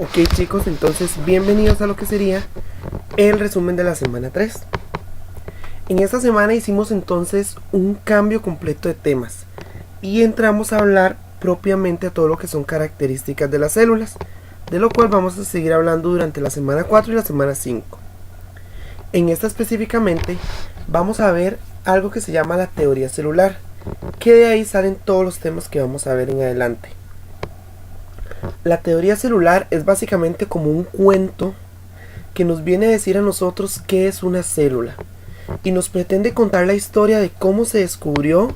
Ok chicos, entonces bienvenidos a lo que sería el resumen de la semana 3. En esta semana hicimos entonces un cambio completo de temas y entramos a hablar propiamente a todo lo que son características de las células, de lo cual vamos a seguir hablando durante la semana 4 y la semana 5. En esta específicamente vamos a ver algo que se llama la teoría celular, que de ahí salen todos los temas que vamos a ver en adelante. La teoría celular es básicamente como un cuento que nos viene a decir a nosotros qué es una célula y nos pretende contar la historia de cómo se descubrió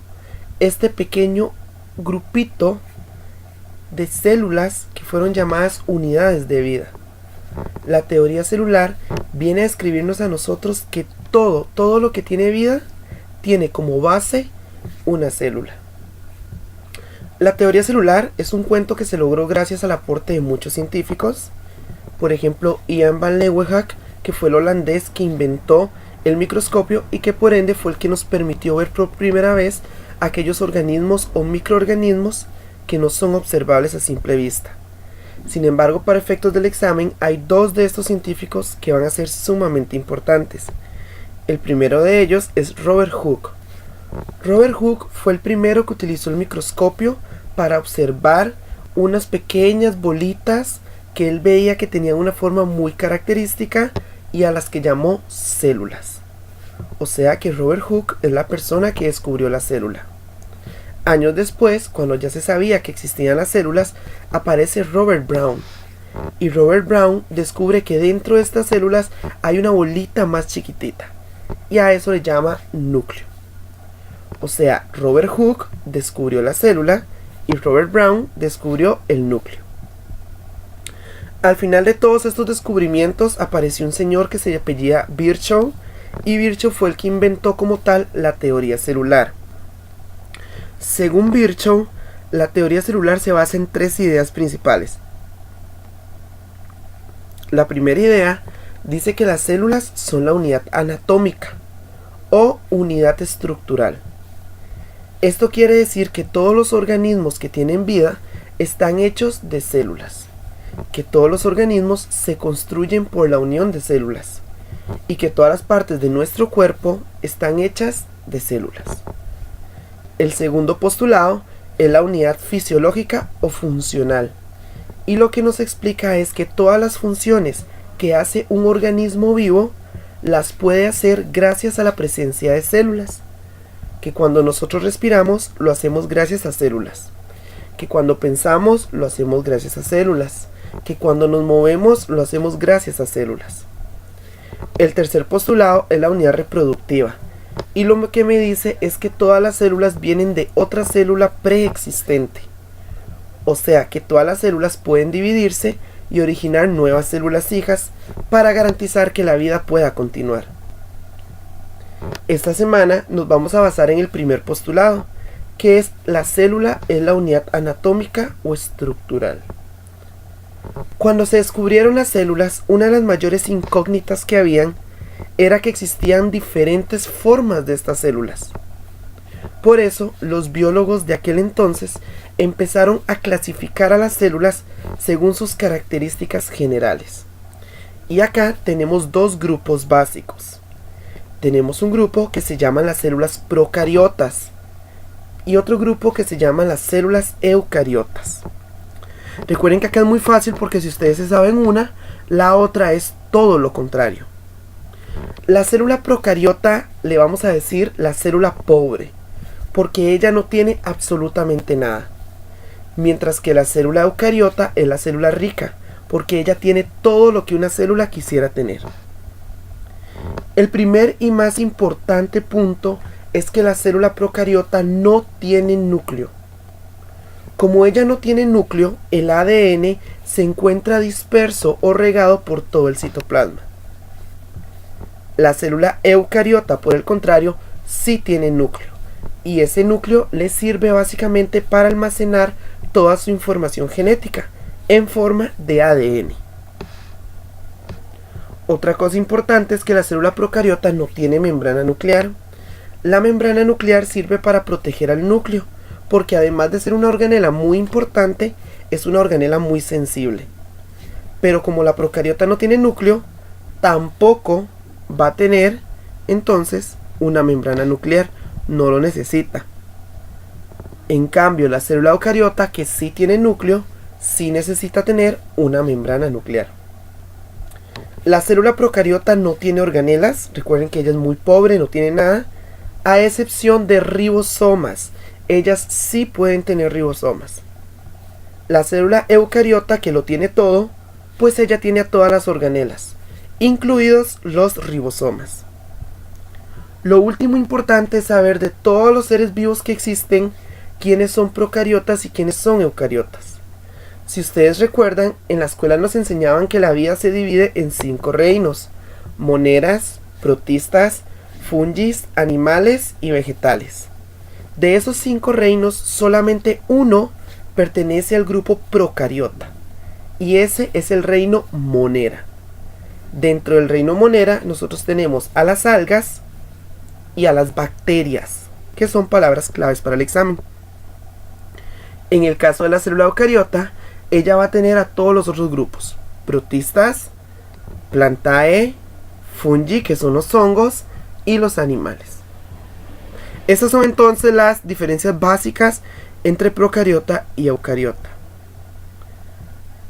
este pequeño grupito de células que fueron llamadas unidades de vida. La teoría celular viene a describirnos a nosotros que todo lo que tiene vida tiene como base una célula. La teoría celular es un cuento que se logró gracias al aporte de muchos científicos. Por ejemplo, Jan van Leeuwenhoek, que fue el holandés que inventó el microscopio y que por ende fue el que nos permitió ver por primera vez aquellos organismos o microorganismos que no son observables a simple vista. Sin embargo, para efectos del examen, hay dos de estos científicos que van a ser sumamente importantes. El primero de ellos es Robert Hooke. Robert Hooke fue el primero que utilizó el microscopio para observar unas pequeñas bolitas que él veía que tenían una forma muy característica y a las que llamó células. O sea que Robert Hooke es la persona que descubrió la célula. Años después, cuando ya se sabía que existían las células, aparece Robert Brown. Y Robert Brown descubre que dentro de estas células hay una bolita más chiquitita. Y a eso le llama núcleo. O sea, Robert Hooke descubrió la célula y Robert Brown descubrió el núcleo. Al final de todos estos descubrimientos apareció un señor que se apellida Virchow, y Virchow fue el que inventó como tal la teoría celular. Según Virchow, la teoría celular se basa en tres ideas principales. La primera idea dice que las células son la unidad anatómica o unidad estructural. Esto quiere decir que todos los organismos que tienen vida están hechos de células, que todos los organismos se construyen por la unión de células y que todas las partes de nuestro cuerpo están hechas de células. El segundo postulado es la unidad fisiológica o funcional, y lo que nos explica es que todas las funciones que hace un organismo vivo las puede hacer gracias a la presencia de células. Que cuando nosotros respiramos lo hacemos gracias a células, que cuando pensamos lo hacemos gracias a células, que cuando nos movemos lo hacemos gracias a células. El tercer postulado es la unidad reproductiva, y lo que me dice es que todas las células vienen de otra célula preexistente, o sea que todas las células pueden dividirse y originar nuevas células hijas para garantizar que la vida pueda continuar. Esta semana nos vamos a basar en el primer postulado, que es la célula es la unidad anatómica o estructural. Cuando se descubrieron las células, una de las mayores incógnitas que habían era que existían diferentes formas de estas células. Por eso, los biólogos de aquel entonces empezaron a clasificar a las células según sus características generales. Y acá tenemos dos grupos básicos. Tenemos un grupo que se llama las células procariotas y otro grupo que se llama las células eucariotas. Recuerden que acá es muy fácil porque si ustedes se saben una, la otra es todo lo contrario. La célula procariota le vamos a decir la célula pobre, porque ella no tiene absolutamente nada. Mientras que la célula eucariota es la célula rica, porque ella tiene todo lo que una célula quisiera tener. El primer y más importante punto es que la célula procariota no tiene núcleo. Como ella no tiene núcleo, el ADN se encuentra disperso o regado por todo el citoplasma. La célula eucariota, por el contrario, sí tiene núcleo, y ese núcleo le sirve básicamente para almacenar toda su información genética en forma de ADN. Otra cosa importante es que la célula procariota no tiene membrana nuclear. La membrana nuclear sirve para proteger al núcleo, porque además de ser una organela muy importante, es una organela muy sensible. Pero como la procariota no tiene núcleo, tampoco va a tener entonces una membrana nuclear, no lo necesita. En cambio, la célula eucariota, que sí tiene núcleo, sí necesita tener una membrana nuclear. La célula procariota no tiene organelas, recuerden que ella es muy pobre, no tiene nada, a excepción de ribosomas. Ellas sí pueden tener ribosomas. La célula eucariota, que lo tiene todo, pues ella tiene a todas las organelas, incluidos los ribosomas. Lo último importante es saber de todos los seres vivos que existen, quiénes son procariotas y quiénes son eucariotas. Si ustedes recuerdan, en la escuela nos enseñaban que la vida se divide en 5 reinos: moneras, protistas, fungis, animales y vegetales. De esos 5 reinos, solamente uno pertenece al grupo procariota, y ese es el reino monera. Dentro del reino monera nosotros tenemos a las algas y a las bacterias, que son palabras claves para el examen. En el caso de la célula eucariota, ella va a tener a todos los otros grupos: protistas, plantae, fungi, que son los hongos, y los animales. Esas son entonces las diferencias básicas entre procariota y eucariota.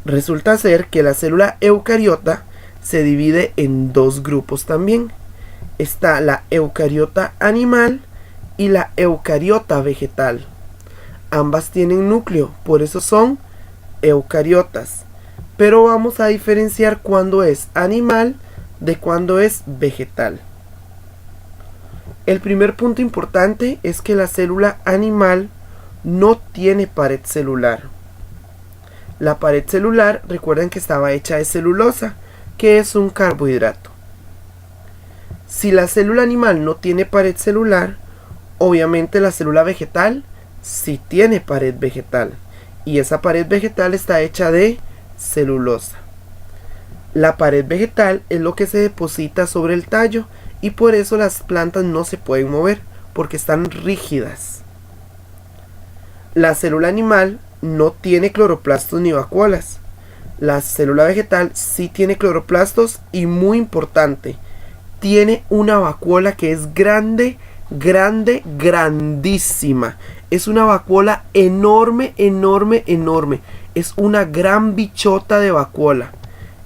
Resulta ser que la célula eucariota se divide en 2 grupos también. Está la eucariota animal y la eucariota vegetal. Ambas tienen núcleo, por eso son eucariotas. Pero vamos a diferenciar cuándo es animal de cuándo es vegetal. El primer punto importante es que la célula animal no tiene pared celular. La pared celular, recuerden que estaba hecha de celulosa, que es un carbohidrato. Si la célula animal no tiene pared celular, obviamente la célula vegetal sí tiene pared vegetal, y esa pared vegetal está hecha de celulosa. La pared vegetal es lo que se deposita sobre el tallo, y por eso las plantas no se pueden mover, porque están rígidas. La célula animal no tiene cloroplastos ni vacuolas. La célula vegetal sí tiene cloroplastos, y muy importante, tiene una vacuola que es grande, grandísima. Es una vacuola enorme. Es una gran bichota de vacuola.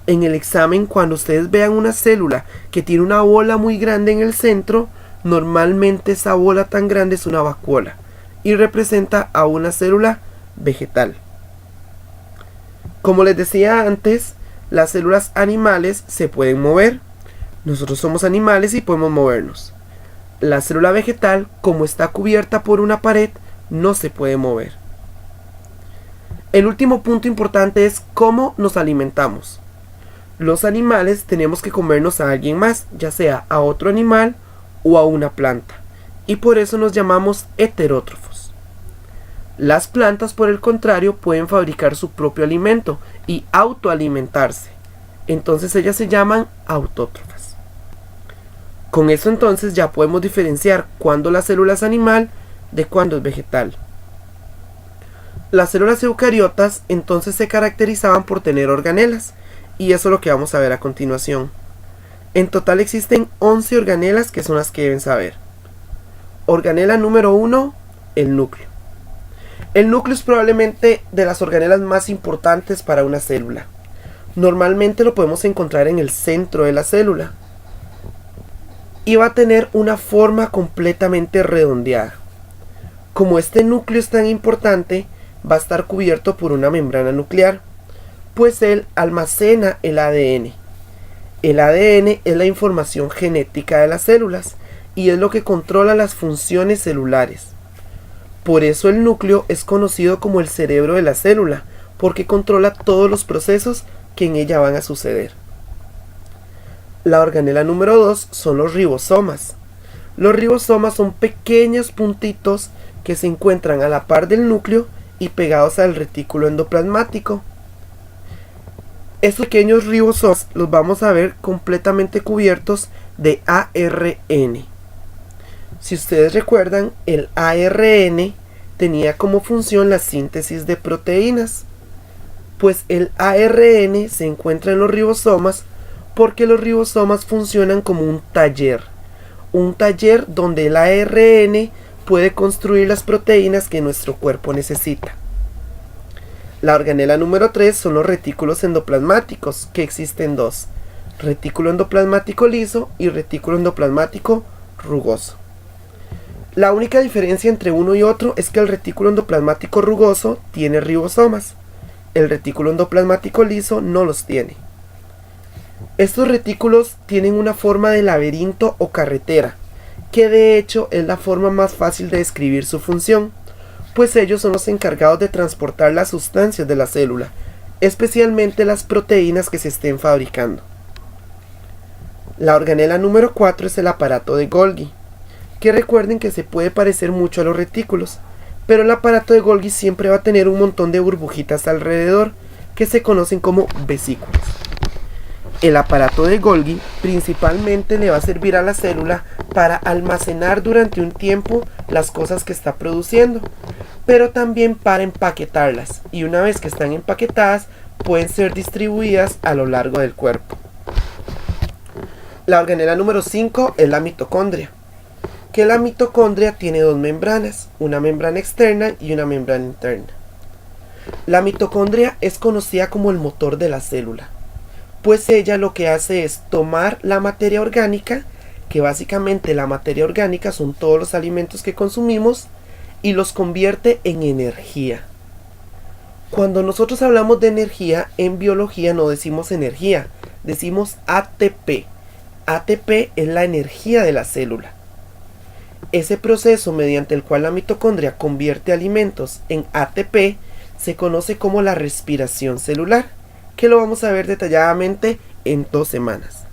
En el examen, cuando ustedes vean una célula que tiene una bola muy grande en el centro, normalmente esa bola tan grande es una vacuola y representa a una célula vegetal. Como les decía antes, las células animales se pueden mover. Nosotros somos animales y podemos movernos. La célula vegetal, como está cubierta por una pared, no se puede mover. El último punto importante es cómo nos alimentamos. Los animales tenemos que comernos a alguien más, ya sea a otro animal o a una planta, y por eso nos llamamos heterótrofos. Las plantas, por el contrario, pueden fabricar su propio alimento y autoalimentarse. Entonces ellas se llaman autótrofas. Con eso entonces ya podemos diferenciar cuándo la célula es animal de cuándo es vegetal. Las células eucariotas entonces se caracterizaban por tener organelas, y eso es lo que vamos a ver a continuación. En total existen 11 organelas, que son las que deben saber. Organela número 1, el núcleo. El núcleo es probablemente de las organelas más importantes para una célula. Normalmente lo podemos encontrar en el centro de la célula, y va a tener una forma completamente redondeada. Como este núcleo es tan importante, va a estar cubierto por una membrana nuclear, pues él almacena el ADN. El ADN es la información genética de las células y es lo que controla las funciones celulares. Por eso el núcleo es conocido como el cerebro de la célula, porque controla todos los procesos que en ella van a suceder. La organela número 2 son los ribosomas. Los ribosomas son pequeños puntitos que se encuentran a la par del núcleo y pegados al retículo endoplasmático. Estos pequeños ribosomas los vamos a ver completamente cubiertos de ARN. Si ustedes recuerdan, el ARN tenía como función la síntesis de proteínas. Pues el ARN se encuentra en los ribosomas porque los ribosomas funcionan como un taller donde el ARN puede construir las proteínas que nuestro cuerpo necesita. La organela número 3 son los retículos endoplasmáticos, que existen dos: retículo endoplasmático liso y retículo endoplasmático rugoso. La única diferencia entre uno y otro es que el retículo endoplasmático rugoso tiene ribosomas. El retículo endoplasmático liso no los tiene. Estos retículos tienen una forma de laberinto o carretera, que de hecho es la forma más fácil de describir su función, pues ellos son los encargados de transportar las sustancias de la célula, especialmente las proteínas que se estén fabricando. La organela número 4 es el aparato de Golgi, que recuerden que se puede parecer mucho a los retículos, pero el aparato de Golgi siempre va a tener un montón de burbujitas alrededor, que se conocen como vesículas. El aparato de Golgi principalmente le va a servir a la célula para almacenar durante un tiempo las cosas que está produciendo, pero también para empaquetarlas, y una vez que están empaquetadas pueden ser distribuidas a lo largo del cuerpo. La organela número 5 es la mitocondria, que la mitocondria tiene dos membranas, una membrana externa y una membrana interna. La mitocondria es conocida como el motor de la célula, pues ella lo que hace es tomar la materia orgánica, que básicamente la materia orgánica son todos los alimentos que consumimos, y los convierte en energía. Cuando nosotros hablamos de energía en biología no decimos energía, decimos ATP. ATP es la energía de la célula. Ese proceso mediante el cual la mitocondria convierte alimentos en ATP se conoce como la respiración celular, que lo vamos a ver detalladamente en 2 semanas.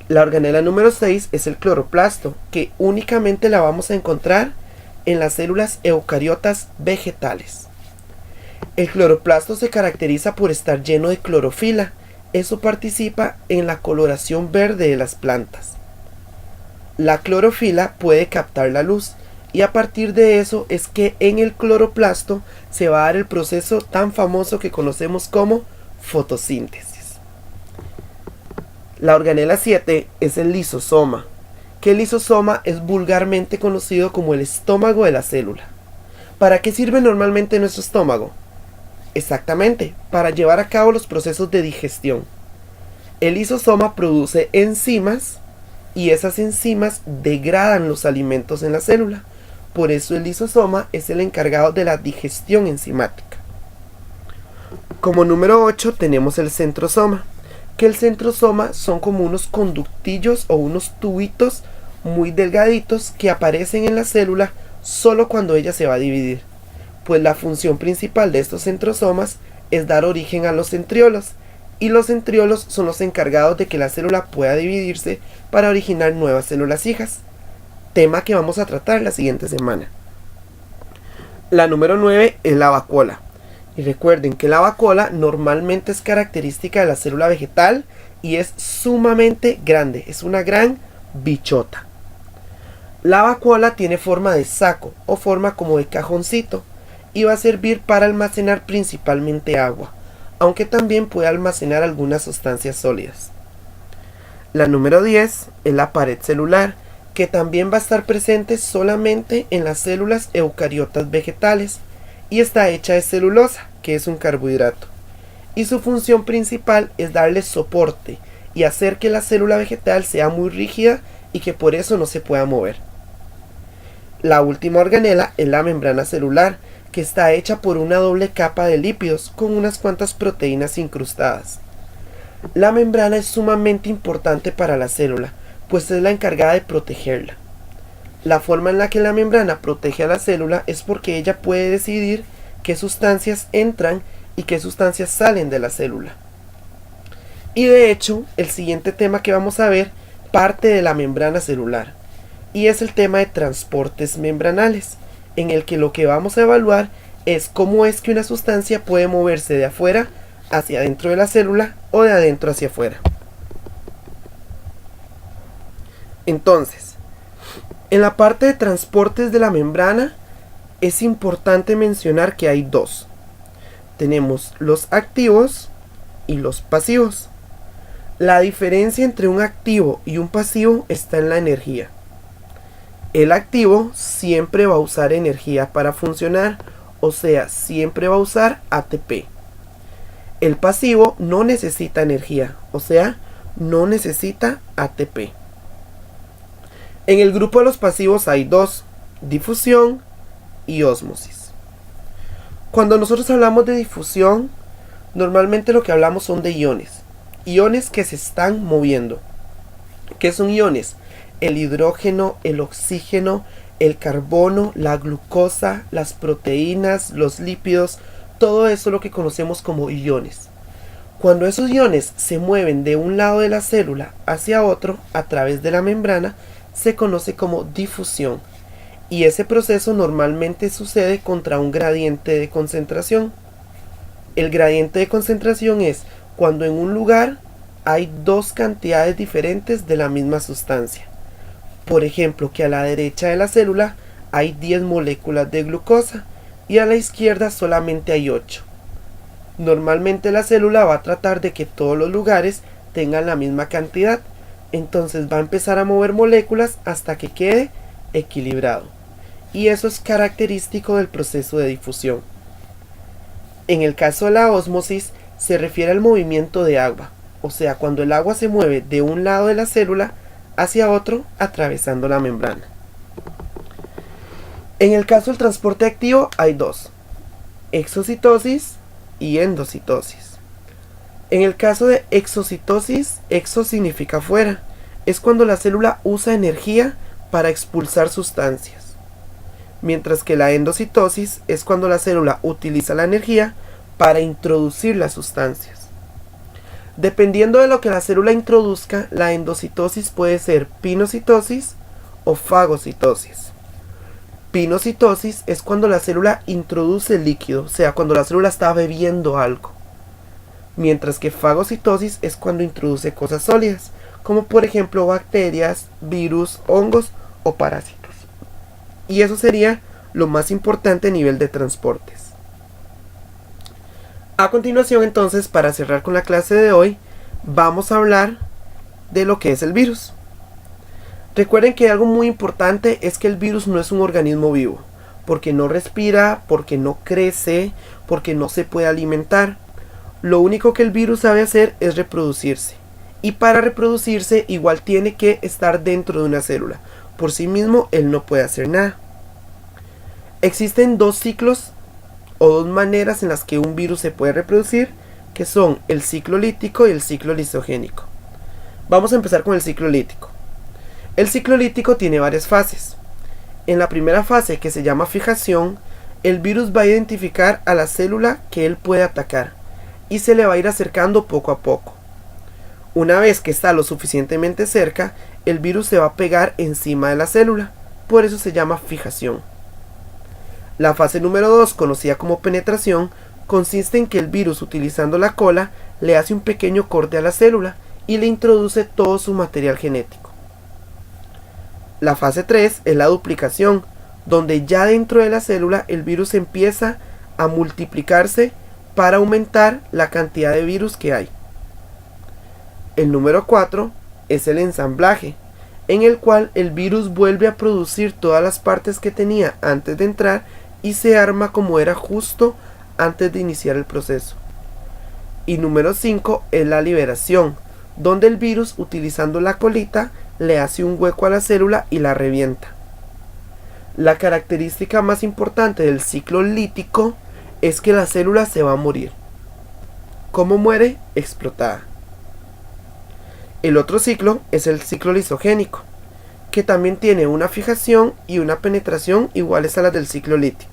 La organela número 6 es el cloroplasto, que únicamente la vamos a encontrar en las células eucariotas vegetales. El cloroplasto se caracteriza por estar lleno de clorofila. Eso participa en la coloración verde de las plantas. La clorofila puede captar la luz, y a partir de eso es que en el cloroplasto se va a dar el proceso tan famoso que conocemos como fotosíntesis. La organela 7 es el lisosoma, que el lisosoma es vulgarmente conocido como el estómago de la célula. ¿Para qué sirve normalmente nuestro estómago? Exactamente, para llevar a cabo los procesos de digestión. El lisosoma produce enzimas y esas enzimas degradan los alimentos en la célula. Por eso el lisosoma es el encargado de la digestión enzimática. Como número 8 tenemos el centrosoma, que el centrosoma son como unos conductillos o unos tubitos muy delgaditos que aparecen en la célula solo cuando ella se va a dividir, pues la función principal de estos centrosomas es dar origen a los centriolos, y los centriolos son los encargados de que la célula pueda dividirse para originar nuevas células hijas, tema que vamos a tratar la siguiente semana. La número 9 es la vacuola, y recuerden que la vacuola normalmente es característica de la célula vegetal y es sumamente grande, es una gran bichota. La vacuola tiene forma de saco o forma como de cajoncito y va a servir para almacenar principalmente agua, aunque también puede almacenar algunas sustancias sólidas. La número 10 es la pared celular, que también va a estar presente solamente en las células eucariotas vegetales y está hecha de celulosa, que es un carbohidrato, y su función principal es darle soporte y hacer que la célula vegetal sea muy rígida y que por eso no se pueda mover. La última organela es la membrana celular, que está hecha por una doble capa de lípidos con unas cuantas proteínas incrustadas. La membrana es sumamente importante para la célula, pues es la encargada de protegerla. La forma en la que la membrana protege a la célula es porque ella puede decidir qué sustancias entran y qué sustancias salen de la célula. Y de hecho, el siguiente tema que vamos a ver parte de la membrana celular, y es el tema de transportes membranales, en el que lo que vamos a evaluar es cómo es que una sustancia puede moverse de afuera hacia adentro de la célula o de adentro hacia afuera. Entonces, en la parte de transportes de la membrana es importante mencionar que hay dos. tenemos los activos y los pasivos. La diferencia entre un activo y un pasivo está en la energía. El activo siempre va a usar energía para funcionar, o sea, siempre va a usar ATP. El pasivo no necesita energía, o sea, no necesita ATP. En el grupo de los pasivos hay dos: difusión y ósmosis. Cuando nosotros hablamos de difusión, normalmente lo que hablamos son de iones. Iones que se están moviendo. ¿Qué son iones? El hidrógeno, el oxígeno, el carbono, la glucosa, las proteínas, los lípidos, todo eso es lo que conocemos como iones. Cuando esos iones se mueven de un lado de la célula hacia otro a través de la membrana, se conoce como difusión. Y ese proceso normalmente sucede contra un gradiente de concentración. El gradiente de concentración es cuando en un lugar hay dos cantidades diferentes de la misma sustancia. Por ejemplo, que a la derecha de la célula hay 10 moléculas de glucosa y a la izquierda solamente hay 8. Normalmente la célula va a tratar de que todos los lugares tengan la misma cantidad, entonces va a empezar a mover moléculas hasta que quede equilibrado. Y eso es característico del proceso de difusión. En el caso de la ósmosis se refiere al movimiento de agua, o sea, cuando el agua se mueve de un lado de la célula hacia otro atravesando la membrana. En el caso del transporte activo hay dos: exocitosis y endocitosis. En el caso de exocitosis, exo significa fuera, es cuando la célula usa energía para expulsar sustancias, mientras que la endocitosis es cuando la célula utiliza la energía para introducir las sustancias. Dependiendo de lo que la célula introduzca, la endocitosis puede ser pinocitosis o fagocitosis. Pinocitosis es cuando la célula introduce líquido, o sea, cuando la célula está bebiendo algo. Mientras que fagocitosis es cuando introduce cosas sólidas, como por ejemplo bacterias, virus, hongos o parásitos. Y eso sería lo más importante a nivel de transportes. A continuación, entonces, para cerrar con la clase de hoy, vamos a hablar de lo que es el virus. Recuerden que algo muy importante es que el virus no es un organismo vivo, porque no respira, porque no crece, porque no se puede alimentar. Lo único que el virus sabe hacer es reproducirse. Y para reproducirse igual tiene que estar dentro de una célula. Por sí mismo él no puede hacer nada. Existen dos ciclos o dos maneras en las que un virus se puede reproducir, que son el ciclo lítico y el ciclo lisogénico. Vamos a empezar con el ciclo lítico. El ciclo lítico tiene varias fases. En la primera fase, que se llama fijación, el virus va a identificar a la célula que él puede atacar y se le va a ir acercando poco a poco. Una vez que está lo suficientemente cerca, el virus se va a pegar encima de la célula, por eso se llama fijación. La fase número 2, conocida como penetración, consiste en que el virus, utilizando la cola, le hace un pequeño corte a la célula y le introduce todo su material genético. La fase 3 es la duplicación, donde ya dentro de la célula el virus empieza a multiplicarse para aumentar la cantidad de virus que hay. El número 4 es el ensamblaje, en el cual el virus vuelve a producir todas las partes que tenía antes de entrar y se arma como era justo antes de iniciar el proceso. Y número 5 es la liberación, donde el virus, utilizando la colita, le hace un hueco a la célula y la revienta. La característica más importante del ciclo lítico es que la célula se va a morir. ¿Cómo muere? Explotada. El otro ciclo es el ciclo lisogénico, que también tiene una fijación y una penetración iguales a las del ciclo lítico.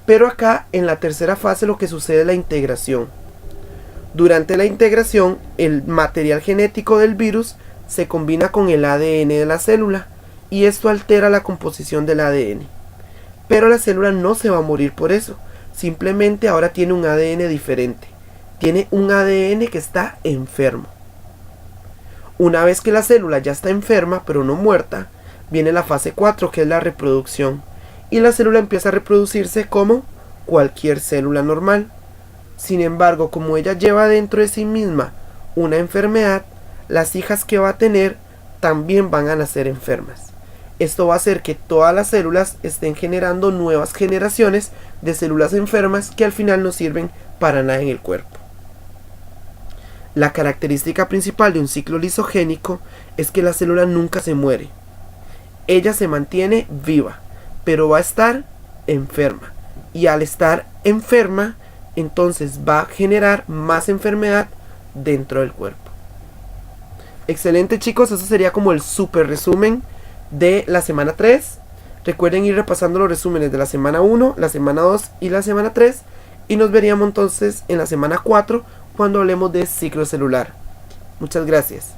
Pero acá, en la tercera fase, lo que sucede es la integración. Durante la integración, el material genético del virus se combina con el ADN de la célula y esto altera la composición del ADN. Pero la célula no se va a morir por eso, simplemente ahora tiene un ADN diferente. Tiene un ADN que está enfermo. Una vez que la célula ya está enferma, pero no muerta, viene la fase 4, que es la reproducción. Y la célula empieza a reproducirse como cualquier célula normal. Sin embargo, como ella lleva dentro de sí misma una enfermedad, las hijas que va a tener también van a nacer enfermas. Esto va a hacer que todas las células estén generando nuevas generaciones de células enfermas que al final no sirven para nada en el cuerpo. La característica principal de un ciclo lisogénico es que la célula nunca se muere. Ella se mantiene viva, pero va a estar enferma. Y al estar enferma, entonces va a generar más enfermedad dentro del cuerpo. Excelente, chicos, eso sería como el super resumen de la semana 3. Recuerden ir repasando los resúmenes de la semana 1, la semana 2 y la semana 3. Y nos veríamos entonces en la semana 4 cuando hablemos de ciclo celular. Muchas gracias.